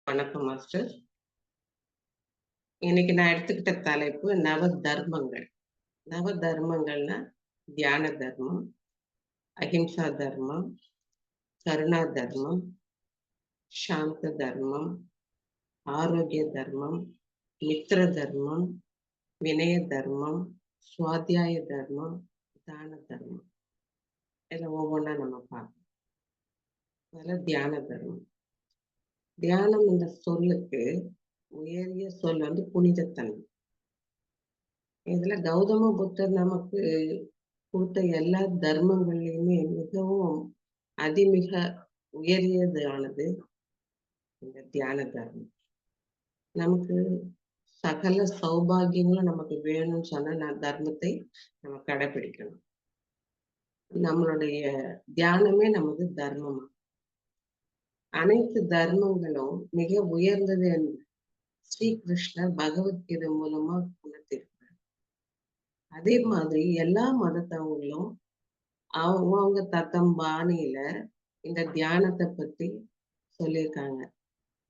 வணக்கம் மாஸ்டர். இன்னைக்கு நான் எடுத்துக்கிட்ட தலைப்பு நவ தர்மங்கள். நவ தர்மங்கள்னா தியான தர்மம், அஹிம்சா தர்மம், கருணா தர்மம், சாந்த தர்மம், ஆரோக்கிய தர்மம், மித்திர தர்மம், வினய தர்மம், சுவாத்தியாய தர்மம், தான தர்மம். இதில் ஒவ்வொன்றா நம்ம பார்ப்போம். அதில் தியான தர்மம். தியானம் என்ற சொல்லுக்கு உயரிய சொல் புனிதத்தன்மை. இதுல கௌதம புத்தர் நமக்கு கொடுத்த எல்லா தர்மங்கள்லையுமே மிகவும் அதிமிக உயரியதானது இந்த தியான தர்மம். நமக்கு சகல சௌபாகியங்களும் நமக்கு வேணும்னு சொன்னா நான் தர்மத்தை நம்ம கடைபிடிக்கணும். நம்மளுடைய தியானமே நமது தர்மமா. அனைத்து தர்மங்களும் மிக உயர்ந்தது என்று ஸ்ரீகிருஷ்ணர் பகவத்கீதை மூலமா உணர்த்திருக்கிறார். அதே மாதிரி எல்லா மதத்தவங்களும் அவங்க தத்தம் பாணியில இந்த தியானத்தை பத்தி சொல்லியிருக்காங்க.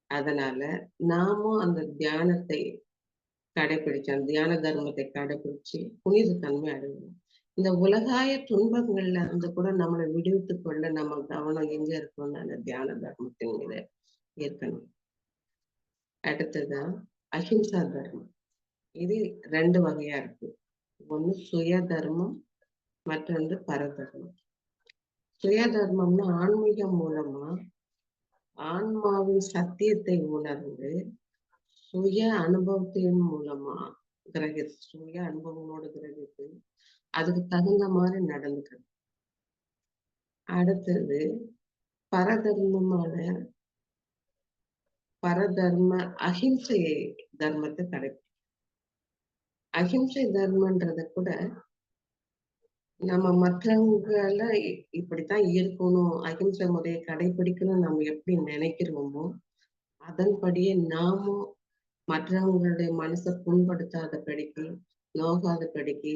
அதனால நாமும் அந்த தியானத்தை கடைபிடிச்சோம், தியான தர்மத்தை கடைபிடிச்சு புனித தன்மை அடையணும். இந்த உலகாய துன்பங்கள்ல இருந்து கூட நம்மளை விடுவித்துக் கொள்ள நம்ம கவனம் எங்க இருக்கணும்னு அந்த தியான தர்மத்தின் மீது இருக்கணும். அடுத்ததான் அஹிம்சா தர்மம். இது 2 வகையா இருக்கு. ஒண்ணு சுய தர்மம், மற்றொன்று பரதர்மம். சுய தர்மம்னா ஆன்மீகம் மூலமா ஆன்மாவின் சத்தியத்தை உணர்ந்து சுய அனுபவத்தின் மூலமா சுய அனுபவங்களோட கிரகித்து அதுக்கு தகுந்த மாதிரி நடந்துக்கிறது. அடுத்தது பரதர்மமான பரதர்ம அஹிம்சை தர்மத்தை கடைபிடிக்கும். அஹிம்சை தர்மன்றத கூட நம்ம மற்றவங்கள இப்படித்தான் இருக்கணும், அஹிம்சை முறையை கடைபிடிக்கணும் நம்ம எப்படி நினைக்கிறோமோ அதன்படியே நாமும் மற்றவங்களுடைய மனசை புண்படுத்தாத படிக்கு, நோகாத படிக்கு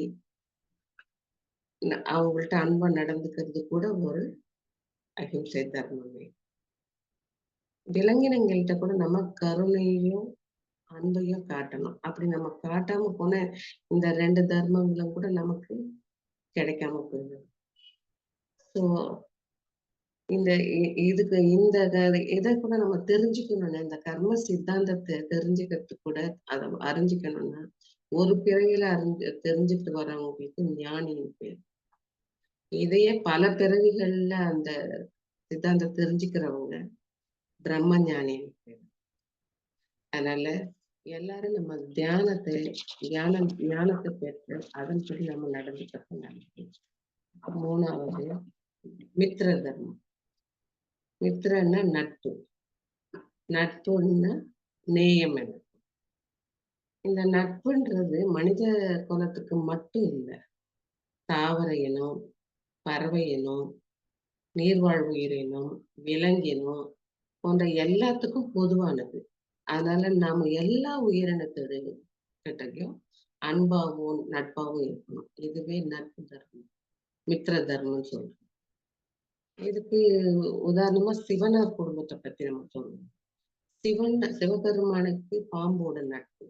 அவங்கள்ட்ட அன்பா நடந்துக்கிறது கூட ஒரு அஹிம்சை தர்மமே. விலங்கினங்கள்கிட்ட கூட நம்ம கருணையும் அன்பையும் காட்டணும். அப்படி நம்ம காட்டாம போன இந்த 2 தர்மங்களும் கூட நமக்கு கிடைக்காம போயிடும். ஸோ இந்த இதுக்கு இந்த இதை கூட நம்ம தெரிஞ்சுக்கணும்னா, இந்த கர்ம சித்தாந்தத்தை தெரிஞ்சுக்கிறதுக்கு கூட அதை அறிஞ்சுக்கணும்னா ஒரு பிறவியில தெரிஞ்சுட்டு வரவங்களுக்கு ஞானியின் பேர். இதையே பல பிறவிகள்ல அந்த சித்தாந்தம் தெரிஞ்சுக்கிறவங்க பிரம்ம ஞானியின் பேர். அதனால எல்லாரும் நம்ம ஞானத்தை பெற்று அதன்படி நம்ம நடந்துக்கிறது நல்லது. 3வது மித்திர தர்மம். மித்திரன்னா நட்பு, நட்புன்னா நேயம். இந்த நட்புன்றது மனித குலத்துக்கு மட்டும் இல்லை, தாவர இனம், பறவை இனம், நீர்வாழ் உயிரினம், விலங்கினம் போன்ற எல்லாத்துக்கும் பொதுவானது. அதனால நாம எல்லா உயிரினத்திடையும் அன்பாகவும் நட்பாகவும் இருக்கணும். இதுவே நட்பு தர்மம், மித்திர தர்மம்னு சொல்றோம். இதுக்கு உதாரணமா சிவனார் குடும்பத்தை பத்தி நம்ம சொல்லணும். சிவபெருமானுக்கு பாம்போட நட்பு,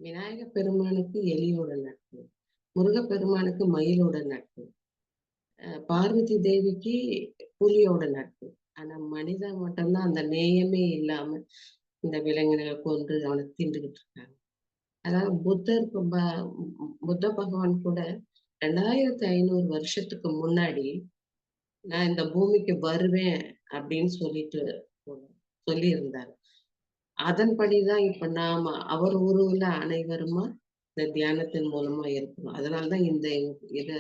விநாயக பெருமானுக்கு எலியோட நட்பு, முருகப்பெருமானுக்கு மயிலோட நட்பு, பார்வதி தேவிக்கு புலியோட நட்பு. ஆனா மனிதன் மட்டும்தான் அந்த நேயமே இல்லாம இந்த விலங்கினங்களை கொன்று அவனை திண்டுகிட்டு இருக்காங்க. அதாவது புத்த பகவான் கூட 2500 வருஷத்துக்கு முன்னாடி நான் இந்த பூமிக்கு வருவேன் அப்படின்னு சொல்லி இருந்தார். அதன்படிதான் இப்ப நாம அவர் உருவுல அனைவருமா இந்த தியானத்தின் மூலமா இருக்கணும். அதனாலதான் இந்த இத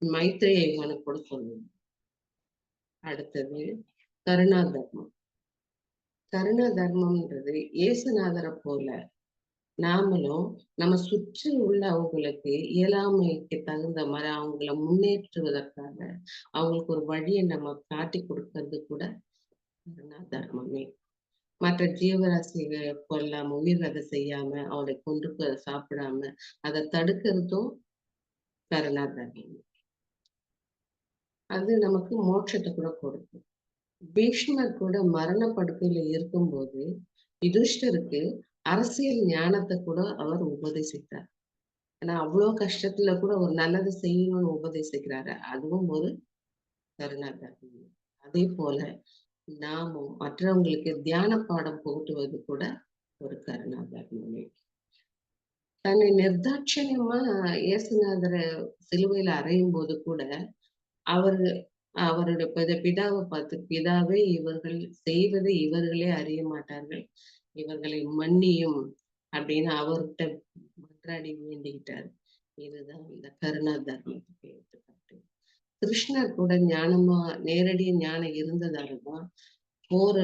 மைத்ரேய யுகனு கூட சொல்லுவோம். அடுத்தது கருணா தர்மம். கருணா தர்மம்ன்றது இயேசுநாதரை போல நாமளும் நம்ம சுற்றி உள்ள அவங்களுக்கு இயலாமைக்கு தகுந்த மாதிரி அவங்கள முன்னேற்றுவதற்காக அவங்களுக்கு ஒரு வழியை நம்ம காட்டி கொடுக்கறது கூட கருணா தர்மமே. மற்ற ஜீவராசிகளை கொல்லாம, உயிர்வதை செய்யாம, அவளை கொண்டு சாப்பிடாம அதை தடுக்கிறதும் கருணா தர்மம். அது நமக்கு மோட்சத்தை கூட கொடுக்கும். பீஷ்மர் கூட மரண படுக்கையில இருக்கும்போது யுதிஷ்டருக்கு அரசியல் ஞானத்த கூட அவர் உபதேசித்தார். ஏன்னா, அவ்ளோ கஷ்டத்துல கூட ஒரு நல்லது செய்யணும்னு உபதேசிக்கிறாரு. அதுவும் ஒரு கருணாகரம். அதேபோல நாமும் மற்றவங்களுக்கு தியான பாடம் புகட்டுவது கூட ஒரு கருணாகரமே. தன்னை நிர்தாட்சிணியமா இயேசுநாதர சிலுவையில அறையும்போது கூட, அவரு அவருடைய பிதாவ பார்த்து, "பிதாவே இவர்கள் செய்வதை இவர்களே அறிய மாட்டார்கள். இவர்களை மன்னியும்" அப்படின்னு அவர்ட்ட மன்றாடி வேண்டிக்கிட்டாரு. இதுதான் இந்த கருணா தர்மத்துக்கு எடுத்துக்காட்டு. கிருஷ்ணர் கூட ஞானமா நேரடி ஞானம் இருந்ததால தான், போர்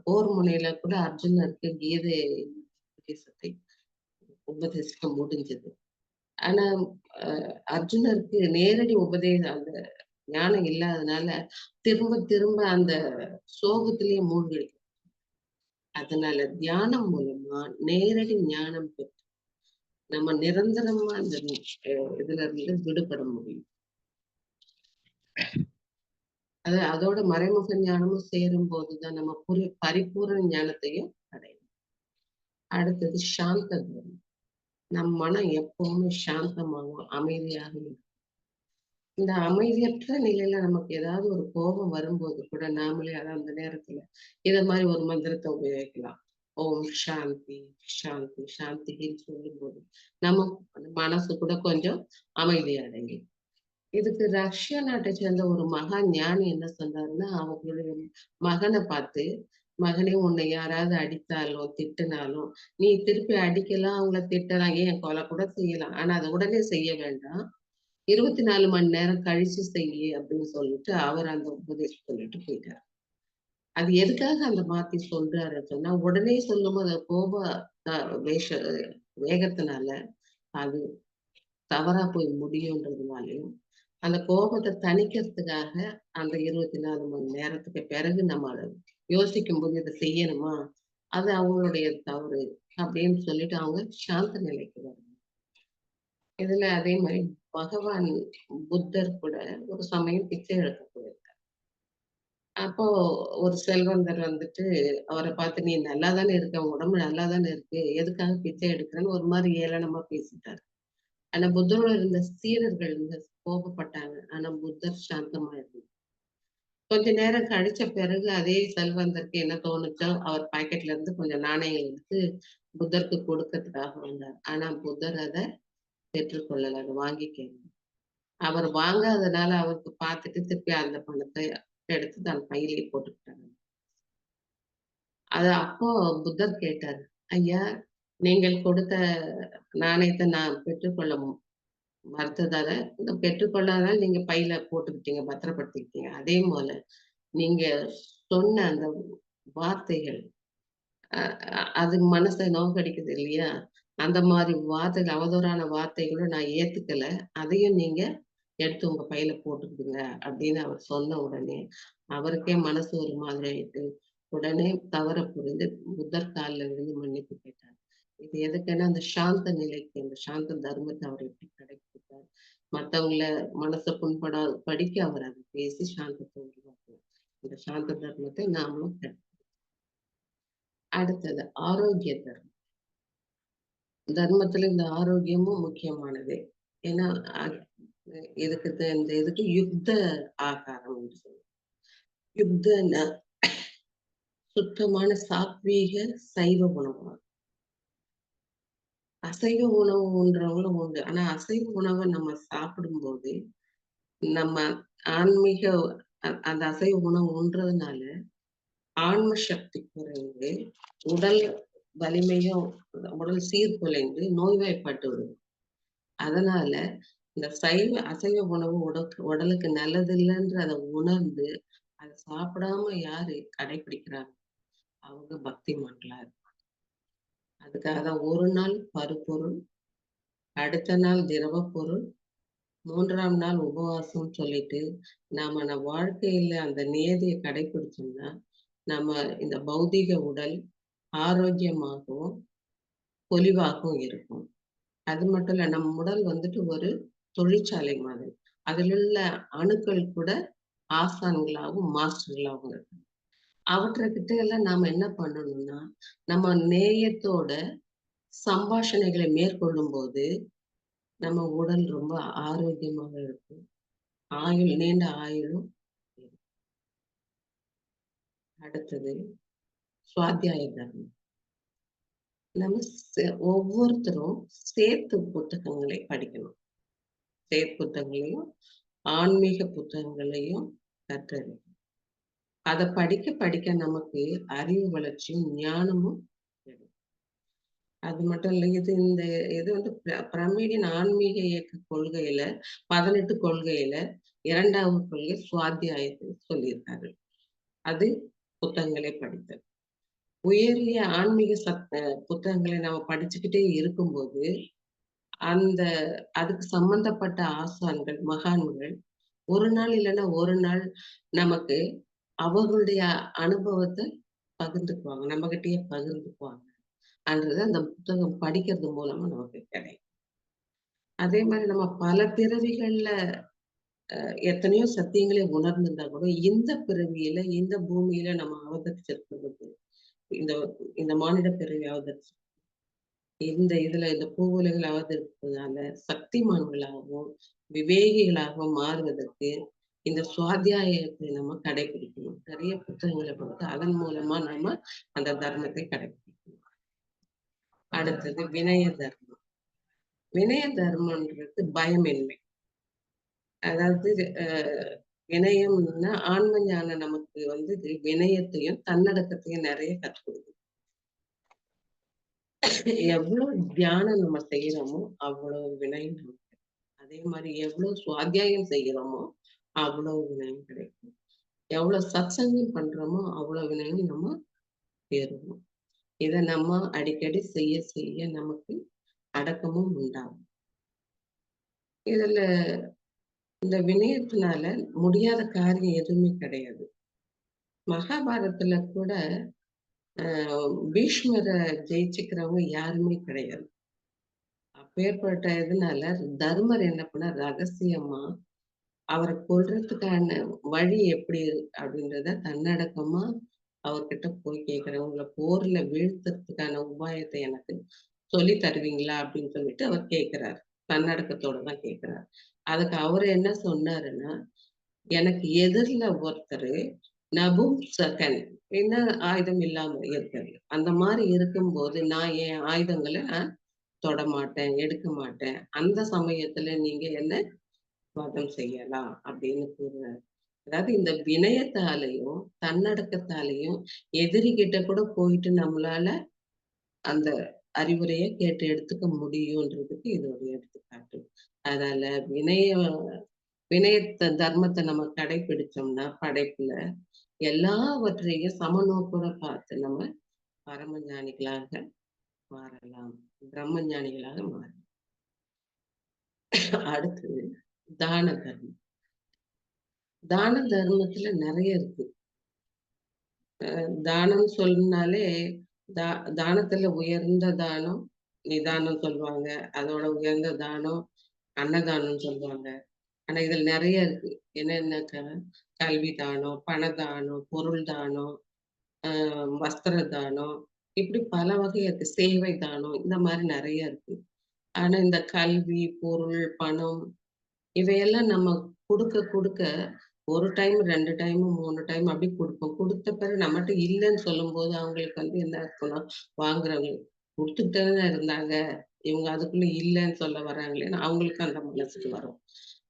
போர் முனையில கூட அர்ஜுனருக்கு கீதை உபதேசத்தை உபதேசிக்க முடிஞ்சது. ஆனா, அ அர்ஜுனருக்கு நேரடி அந்த ஞானம் இல்லாதனால, திரும்ப திரும்ப அந்த சோகத்திலேயே மூழ்கி. அதனால தியானம் மூலமா நேரடி ஞானம் பெற்று, நம்ம நிரந்தரமா அந்த இதுல இருந்து விடுபட முடியும். அதோட மறைமுக ஞானமும் சேரும்போது தான் நம்ம பரிபூரண ஞானத்தையும் அடையும். அடுத்தது சாந்த தர்மம். நம் மனம் எப்பவுமே சாந்தமாகவும், அமைதியாகவும். இந்த அமைதியற்ற நிலையில நமக்கு ஏதாவது ஒரு கோபம் வரும்போது கூட நாமளே அந்த நேரத்துல இத மாரி ஒரு மந்திரத்த உபயோகிக்கலாம். ஓம் சாந்தி, சாந்தி, சாந்தின்னு சொல்லும்போது, நம்ம மனசு கூட கொஞ்சம் அமைதி அடையும். இதுக்கு ரஷ்யா நாட்டை சேர்ந்த ஒரு மகா ஞானி என்ன சொன்னாருன்னா, அவங்களுடைய மகன பார்த்து, "மகனே உன்னை யாராவது அடித்தாலோ, திட்டுனாலும், நீ திருப்பி அடிக்கலாம், அவங்கள திட்டலாம், ஏன் கொலை கூட செய்யலாம். ஆனா அத உடனே செய்ய வேண்டாம். 24 மணி நேரம் கழிச்சு செய்யி" அப்படின்னு சொல்லிட்டு, அவர் அந்த உபதேசம் சொல்லிட்டு போயிட்டாரு. அது எதுக்காக அந்த மாத்தி சொல்றாரு சொன்னா, உடனே சொல்லும்போது அது கோப அ வேஷ வேகத்தினால அது தவறா போய் முடியுன்றதுனாலயும், அந்த கோபத்த தணிக்கிறதுக்காக அந்த 24 மணி நேரத்துக்கு பிறகு நம்ம அத யோசிக்கும்போது இத செய்யணுமா? அது அவங்களுடைய தவறு அப்படின்னு சொல்லிட்டு அவங்க சாந்த நிலைக்கு வரணும். இதுல அதே மாரி பகவான் புத்தர் கூட ஒரு சமயம் பிச்சை எடுக்க போயிருக்காரு. அப்போ ஒரு செல்வந்தர் வந்துட்டு அவர பார்த்து, "நீ நல்லா தானே இருக்க. உன் உடம்பு நல்லா தானே இருக்கு. எதுக்காக பிச்சை எடுக்கிறன்னு?" ஒரு மாரி ஏளனமா பேசிட்டாரு. ஆனா புத்தரோட இருந்த சீடர்கள் வந்து கோபப்பட்டாங்க. ஆனா புத்தர் சாந்தமா இருந்தார். கொஞ்ச நேரம் கழிச்ச பிறகு அதே செல்வந்தருக்கு என்ன தோணுச்சோ, அவர் பாக்கெட்ல இருந்து கொஞ்சம் நாணயங்கள் எடுத்து புத்தருக்கு கொடுக்கறதுக்காக வந்தார். ஆனா புத்தர் அத பெற்றுக்கொள்ளல. அத வாங்கிக்கல. அவர் வாங்காதனால அவருக்கு பார்த்துட்டு திருப்பி அந்த பணத்த எடுத்து தன் பையிலேயே போட்டுக்கிட்டாரு. அப்போ புத்தர் கேட்டாரு, "ஐயா, நீங்கள் கொடுத்த நாணயத்த நான் பெற்றுக்கொள்ள மறுத்ததால, பெற்றுக்கொள்ளாதனால நீங்க பையில போட்டுக்கிட்டீங்க, பத்திரப்படுத்திக்கிட்டீங்க. அதே போல நீங்க சொன்ன அந்த வார்த்தைகள், அ அ அது மனச நோகடிக்குது இல்லையா? அந்த மாரி வார்த்தைகள், அவதூறான வார்த்தைகளும் நான் ஏத்துக்கல. அதையும் நீங்க எடுத்து உங்க பையில போட்டுக்கிடுங்க" அப்படின்னு அவர் சொன்ன உடனே, அவருக்கே மனசு ஒரு மாதிரி ஆயிட்டு, உடனே தவற புரிந்து புத்தர் கால்ல விழுந்து மன்னிப்பு கேட்டார். இது எதுக்குன்னா, அந்த சாந்த நிலைக்கு, அந்த சாந்த தர்மத்த அவர் எப்படி கடைபிடித்தார். மத்தவங்கள மனச புண்படாத படிக்கு அவர் அத பேசி சாந்தத்த உருவாக்குனார். இந்த சாந்த தர்மத்தை நாமளும் அடுத்தது ஆரோக்கிய தர்மம். தர்மத்துல இந்த ஆரோக்கியமும் முக்கியமானது. ஏன்னா, அ இதுக்கு இந்த இதுக்கு யுக்த ஆகாரம் என்று சொல்லுவோம். யுக்தன்னா சுத்தமான சாத்வீக சைவ உணவு. அசைவ உணவு உண்றவங்களும் உண்டு. ஆனா அசைவ உணவ நம்ம சாப்பிடும்போது, நம்ம ஆன்மீக அந்த அசைவ உணவு உண்றதுனால, ஆன்ம சக்தி குறைந்து, உடல் வலிமையும், உடல் சீர்குலைந்து நோய்வாய்ப்பட்டு விடுவோம். அதனால இந்த அசைவ உணவு உடலுக்கு நல்லதில்லன்றத உணர்ந்து, அத சாப்பிடாம யாரு கடைபிடிக்கிறாங்க, அவங்க பக்திமான்களா இருப்பாங்க. அதுக்காக தான் ஒரு நாள் பருப்பொருள், அடுத்த நாள் திரவ பொருள், 3ஆம் நாள் உபவாசம்னு சொல்லிட்டு, நாம வாழ்க்கையில அந்த நியதிய கடைபிடிச்சோம்னா, நம்ம இந்த பௌதீக உடல் ஆரோக்கியமாகவும், பொலிவாகவும் இருக்கும். அது மட்டும் இல்ல, நம் உடல் வந்துட்டு ஒரு தொழிற்சாலை மாதிரி. அதிலுள்ள அணுக்கள் கூட ஆசான்களாகவும், மாஸ்டர்களாகவும் இருக்கு. அவற்றுக்கிட்ட எல்லாம் நாம என்ன பண்ணணும்னா, நம்ம நேயத்தோட சம்பாஷணைகளை மேற்கொள்ளும் போது, நம்ம உடல் ரொம்ப ஆரோக்கியமாக இருக்கும். நீண்ட ஆயுளும் இருக்கும். அடுத்தது சுவாத்தியாய தர்மம். நம்ம ஒவ்வொருத்தரும் சேர்த்து புத்தகங்களை படிக்கணும். புத்தகங்களையும், ஆன்மீக புத்தகங்களையும் கற்றறியணும். அத படிக்க படிக்க நமக்கு அறிவு வளர்ச்சியும், ஞானமும் கிடைக்கும். அது மட்டும் இல்ல, இது வந்து பிரமிடின் ஆன்மீக இயக்க கொள்கையில 18 கொள்கையில 2வது கொள்கை சுவாத்தியாயத்தில் சொல்லியிருக்காரு. அது புத்தகங்களை படித்தல். உயரிய ஆன்மீக புத்தகங்களை நாம படிச்சுக்கிட்டே இருக்கும்போது, அந்த அதுக்கு சம்பந்தப்பட்ட ஆசான்கள், மகான்கள் ஒரு நாள் இல்லைன்னா ஒரு நாள் நமக்கு அவர்களுடைய அனுபவத்த பகிர்ந்துக்குவாங்க. நம்மகிட்டயே பகிர்ந்துக்குவாங்க. அன்றது அந்த புத்தகம் படிக்கிறது மூலமா நமக்கு கிடைக்கும். அதே மாரி நம்ம பல பிறவிகள்ல எத்தனையோ சத்தியங்களை உணர்ந்திருந்தா கூட, இந்த பிறவியில, இந்த பூமியில நம்ம அவதரிச்சிருக்கிறது, இந்த இந்த மானிட பிறவி இந்த பூவுலகில் அவதரிப்பதால சக்திமான்களாகவும், விவேகிகளாகவும் மாறுவதற்கு இந்த சுவாத்தியாயத்தை நம்ம கடைபிடிக்கணும். நிறைய புத்தகங்களை கொடுத்து அதன் மூலமா நம்ம அந்த தர்மத்தை கடைபிடிக்கணும். அடுத்தது வினய தர்மம். வினய தர்மம்ன்றது பயமின்மை. அதாவது வினயம்னா ஆன்ம ஞானம் நமக்கு வந்து வினயத்தையும், தன்னடக்கத்தையும் நிறைய கற்றுக் கொடுக்கும். எவ்வளவு தியானம் நம்ம செய்யறோமோ, அவ்வளவு வினயம் நமக்கு. அதே மாதிரி எவ்வளவு சுவாத்தியாயம் செய்கிறோமோ, அவ்வளவு வினயம் கிடைக்கும். எவ்வளவு சத்சங்கம் பண்றோமோ, அவ்வளவு வினயம் நம்ம பெறுவோம். இதை நம்ம அடிக்கடி செய்ய செய்ய நமக்கு அடக்கமும் உண்டாகும். இதுல இந்த வினயத்தினால முடியாத காரியம் எதுவுமே கிடையாது. மகாபாரதத்துல கூட பீஷ்மரை ஜெயிச்சுக்கிறவங்க யாருமே கிடையாது. அப்பேற்பட்ட இதனால தர்மர் என்ன பண்ண ரகசியமா அவரை கொல்றதுக்கான வழி எப்படி அப்படின்றத தன்னடக்கமா அவர்கிட்ட போய் கேட்கிறேன். உங்களை போர்ல வீழ்த்துறதுக்கான உபாயத்தை எனக்கு சொல்லி தருவீங்களா அப்படின்னு சொல்லிட்டு அவர் கேட்கிறார். தன்னடக்கத்தோட தான் கேட்கிறார். அதுக்கு அவர் என்ன சொன்னாருன்னா, எனக்கு எதிரில ஒருத்தர் நபும்சகன் என்ன ஆயுதம் இல்லாம இருக்காரு. அந்த மாதிரி இருக்கும்போது நான் என் ஆயுதங்களை நான் தொடமாட்டேன், எடுக்க மாட்டேன். அந்த சமயத்துல நீங்க என்ன வதம் செய்யலாம் அப்படின்னு கூறுறாரு. அதாவது இந்த வினயத்தாலையும், தன்னடக்கத்தாலையும் எதிரிகிட்ட கூட போயிட்டு நம்மளால அந்த அறிவுரையை கேட்டு எடுத்துக்க முடியும்ன்றதுக்கு இது ஒரு எடுத்துக்காட்டு. அதனால வினயத்த தர்மத்தை நம்ம கடைபிடிச்சோம்னா படைப்புல எல்லாவற்றையும் சமநோக்கோட பார்த்து நம்ம பரம ஞானிகளாக மாறலாம். பிரம்ம ஞானிகளாக மாறலாம். அடுத்தது தான தர்மம். தான தர்மத்துல நிறைய இருக்கு. தானம் சொன்னாலே தானத்துல உயர்ந்த தானம் நிதானம் சொல்லுவாங்க. அதோட உயர்ந்த தானம் அன்னதானம் சொல்லுவாங்க. ஆனா இதுல நிறைய இருக்கு. என்னென்னக்கா கல்வி தானம், பண தானம், பொருள் தானம், வஸ்திர தானம், இப்படி பல வகை இருக்கு. சேவை தானம், இந்த மாதிரி நிறைய இருக்கு. ஆனா இந்த கல்வி, பொருள், பணம் இவையெல்லாம் நம்ம குடுக்க குடுக்க 1 டைம், 2 டைம், 3 டைம் அப்படி குடுப்போம். குடுத்த பிறகு நம்மட்ட இல்லன்னு சொல்லும்போது, அவங்களுக்கு வந்து என்ன இருக்கும்னா, வாங்குறவங்க குடுத்துட்டு தானே இருந்தாங்க. இவங்க அதுக்குள்ள இல்லன்னு சொல்ல வராங்களேன்னு அவங்களுக்கு அந்த மனசுக்கு வரும்.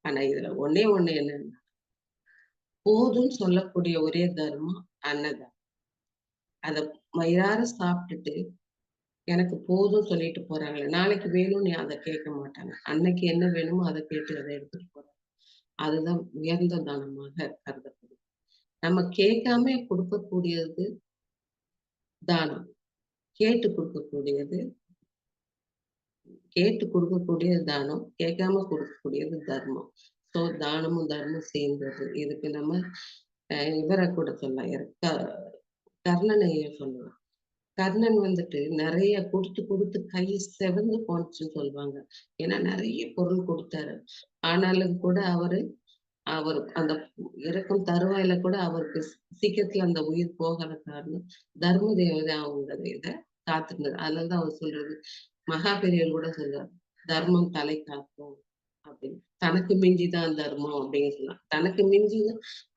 ஆனா இதுல ஒண்ணே ஒண்ணு என்னன்னா, போதும்ன்னு சொல்லக்கூடிய ஒரே தர்மம் அன்னதானம். அத வயிறார சாப்பிட்டுட்டு, எனக்கு போதும்ன்னு சொல்லிட்டு போறாங்களே, நாளைக்கு வேணும்னு அத கேட்க மாட்டாங்க. அன்னைக்கு என்ன வேணுமோ அத கேட்டு அத எடுத்துட்டு போறாங்க. அதுதான் உயர்ந்த தானமாக கருதப்படும். நம்ம கேட்காம கொடுக்கக்கூடியது தானம். கேட்டு கொடுக்கக்கூடியது தானம். கேட்காம கொடுக்கக்கூடியது தர்மம். ஸோ தானமும் தர்மம் சேர்ந்தது. இதுக்கு நம்ம இவரை கூட சொல்லலாம். கர்ணனைய சொல்லலாம். கர்ணன் வந்துட்டு நிறைய கொடுத்து கொடுத்து கை செவந்து போனுச்சுன்னு சொல்லுவாங்க. ஏன்னா நிறைய பொருள் கொடுத்தாரு. ஆனாலும் கூட அவரு அவர் அந்த இறக்கும் தருவாயில கூட அவருக்கு சீக்கிரத்துல அந்த உயிர் போகாத காரணம் தர்ம தேவதை அவங்க இத காத்திருந்தது. அதனாலதான் அவர் சொல்றது மகா பெரியவர் கூட சொல்றார், தர்மம் தலை காக்கும் அப்படின்னு. தனக்கு மிஞ்சிதான் தர்மம் அப்படின்னு சொல்லலாம். தனக்கு மிஞ்சி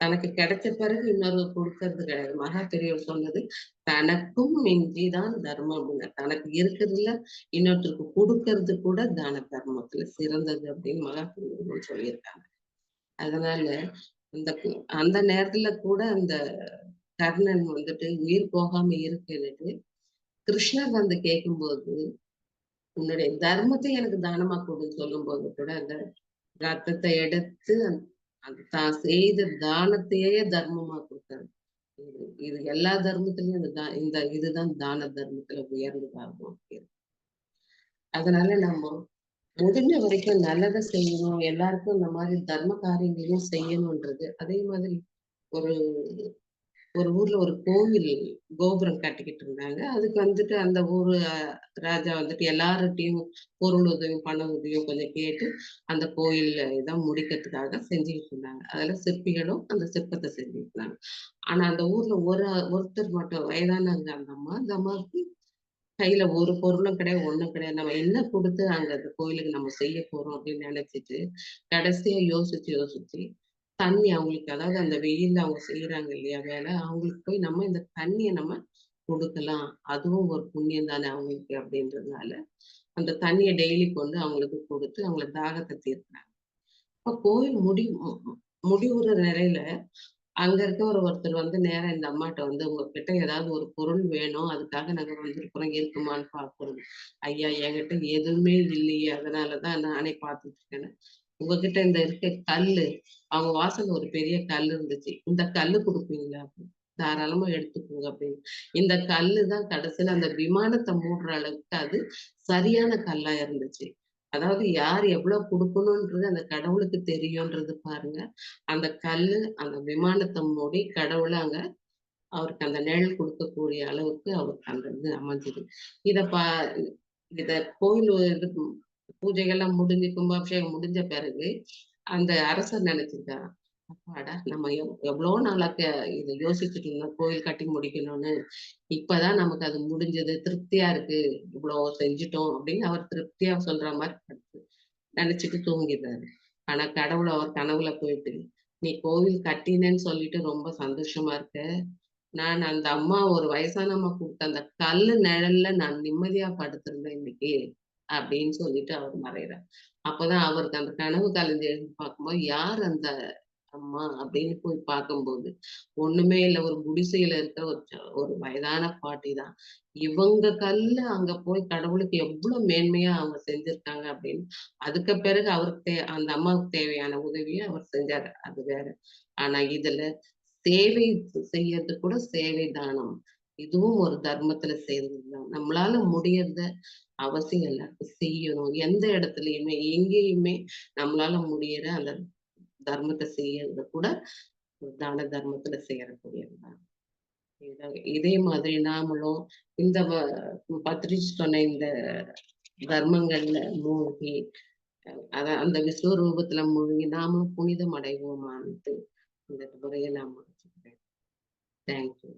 தனக்கு கிடைச்ச பிறகு இன்னொரு கொடுக்கறது கிடையாது. மகா பெரியவர் சொன்னது தனக்கும் மிஞ்சிதான் தர்மம் அப்படின்னு. தனக்கு இருக்கிறதுல இன்னொருத்தருக்கு கொடுக்கறது கூட தான தர்மத்துல சிறந்தது அப்படின்னு மகா பெரியவர் சொல்லியிருக்காங்க. அதனால அந்த அந்த நேரத்துல கூட அந்த கர்ணன் வந்துட்டு உயிர் போகாம இருக்குன்னுட்டு கிருஷ்ணர் வந்து கேட்கும்போது உன்னுடைய தர்மத்தை எனக்கு தானமா கொடுன்னு சொல்லும் போது கூட அந்த ரத்தத்தை எடுத்து அது தான் செய்த தானத்தையே தர்மமா கொடுத்தாரு. இது எல்லா தர்மத்திலயும் இந்த இதுதான் தான தர்மத்துல உயர்ந்ததாகும். அதனால நம்ம முடிஞ்ச வரைக்கும் நல்லதை செய்யணும், எல்லாருக்கும் இந்த மாதிரி தர்ம காரியங்களையும் செய்யணும்ன்றது. அதே மாதிரி ஒரு ஒரு ஊர்ல ஒரு கோவில் கோபுரம் கட்டிக்கிட்டு இருந்தாங்க. அதுக்கு வந்துட்டு அந்த ஊரு ராஜா வந்துட்டு எல்லார்கிட்டயும் பொருள் உதவியும், பண உதவியும் கொஞ்சம் கேட்டு அந்த கோயில் இத முடிக்கிறதுக்காக செஞ்சுக்கிட்டு இருந்தாங்க. அதுல சிற்பிகளும் அந்த சிற்பத்தை செஞ்சுட்டு இருந்தாங்க. ஆனா அந்த ஊர்ல ஒருத்தர் மட்டும் வயதானவங்க அந்த அம்மா. அந்த அம்மாவுக்கு கையில ஒரு பொருளும் கிடையாது, ஒண்ணும் கிடையாது. நம்ம என்ன குடுத்து அங்க அந்த கோயிலுக்கு நம்ம செய்ய போறோம் அப்படின்னு நினைச்சிட்டு, கடைசியா யோசிச்சு யோசிச்சு தண்ணி அவங்களுக்கு அதாவது அந்த வெயில்ல அவங்க செய்யறாங்க இல்லையா வேலை, அவங்களுக்கு போய் நம்ம இந்த தண்ணிய நம்ம குடுக்கலாம். அதுவும் ஒரு புண்ணியம் தானே அவங்களுக்கு அப்படின்றதுனால, அந்த தண்ணிய டெய்லி கொண்டு அவங்களுக்கு குடுத்து அவங்கள தாகத்த தீர்க்கிறாங்க. அப்ப கோயில் முடிவுற நிலையில அங்க இருக்க ஒருத்தர் வந்து நேரா இந்த அம்மாட்ட வந்து உங்ககிட்ட ஏதாவது ஒரு பொருள் வேணும். அதுக்காக நாங்க வந்திருக்கிறோம். இருக்குமான்னு பார்க்கிறோம். ஐயா என்கிட்ட எதுவுமே இல்லையே. அதனாலதான் நானே பார்த்துட்டு இருக்கேன்னு. உங்ககிட்ட இந்த இருக்க கல்லு, அவங்க வாசல்ல ஒரு பெரிய கல்லு இருந்துச்சு. இந்த கல்லு குடுப்பீங்களா? அப்படின்னு. தாராளமா எடுத்துக்கோங்க அப்படின்னு. இந்த கல்லு தான் கடைசியில அந்த விமானத்த மூடுற அளவுக்கு அது சரியான கல்லா இருந்துச்சு. அதாவது யார் எவ்வளவு குடுக்கணும்ன்றது அந்த கடவுளுக்கு தெரியும்ன்றது பாருங்க. அந்த கல்லு அந்த விமானத்த மூடி கடவுள அங்க அவருக்கு அந்த நிழல் கொடுக்கக்கூடிய அளவுக்கு அவருக்கு அந்த இது அமைஞ்சது. இத பா இத கோயில் இது பூஜைகள்லாம் முடிஞ்சு கும்பாபிஷேகம் முடிஞ்ச பிறகு அந்த அரசர் நினைச்சிருக்காராம். அப்பாடா! நம்ம எவ்வளோ நாளா இத யோசிச்சுட்டு இருந்தோம். கோயில் கட்டி முடிக்கணும்னு. இப்பதான் நமக்கு அது முடிஞ்சது. திருப்தியா இருக்கு. இவ்வளோ செஞ்சுட்டோம் அப்படின்னு அவர் திருப்தியா சொல்ற மாரி நினைச்சுட்டு தூங்கிடுறாரு. ஆனா கடவுள் அவர் கனவுல போயிட்டு, "நீ கோவில் கட்டினேன்னு சொல்லிட்டு ரொம்ப சந்தோஷமா இருக்க. நான் அந்த அம்மா ஒரு வயசான அம்மா குடுத்த அந்த கல்லு நிழல்ல நான் நிம்மதியா படுத்திருந்தேன் இன்னைக்கு." அப்படின்னு சொல்லிட்டு அவர் மறையறார். அப்பதான் அவருக்கு அந்த கனவு கலைஞ்சு எழுந்து பார்க்கும்போது, யார் அந்த அம்மா அப்படின்னு போய் பார்க்கும்போது, ஒண்ணுமே இல்ல. ஒரு குடிசையில இருக்க ஒரு வயதான பாட்டி தான். இவங்க கல்ல அங்க போய் கடவுளுக்கு எவ்வளவு மேன்மையா அவங்க செஞ்சிருக்காங்க அப்படின்னு, அதுக்கு பிறகு அவருக்கு அந்த அம்மாவுக்கு தேவையான உதவிய அவர் செஞ்சாரு. அது வேற. ஆனா இதுல சேவை செய்யறது கூட சேவை தானம். இதுவும் ஒரு தர்மத்துல சேர்ந்ததுதான். நம்மளால முடியறத அவசியம் எல்லாருக்கும் செய்யணும். எந்த இடத்துலயுமே, எங்கேயுமே நம்மளால முடியற அந்த தர்மத்த செய்யறது கூட தான தர்மத்துல சேரக்கூடியதுதான். இதே மாதிரி நாமளும் இந்த பத்ரிஜி சொன்ன இந்த தர்மங்கள்ல மூழ்கி அந்த விஸ்வரூபத்துல மூழ்கி நாமளும் புனிதம் அடைவோமான்ட்டு இந்த உரையை நான் முடிச்சுக்கிறேன். தேங்க்யூ.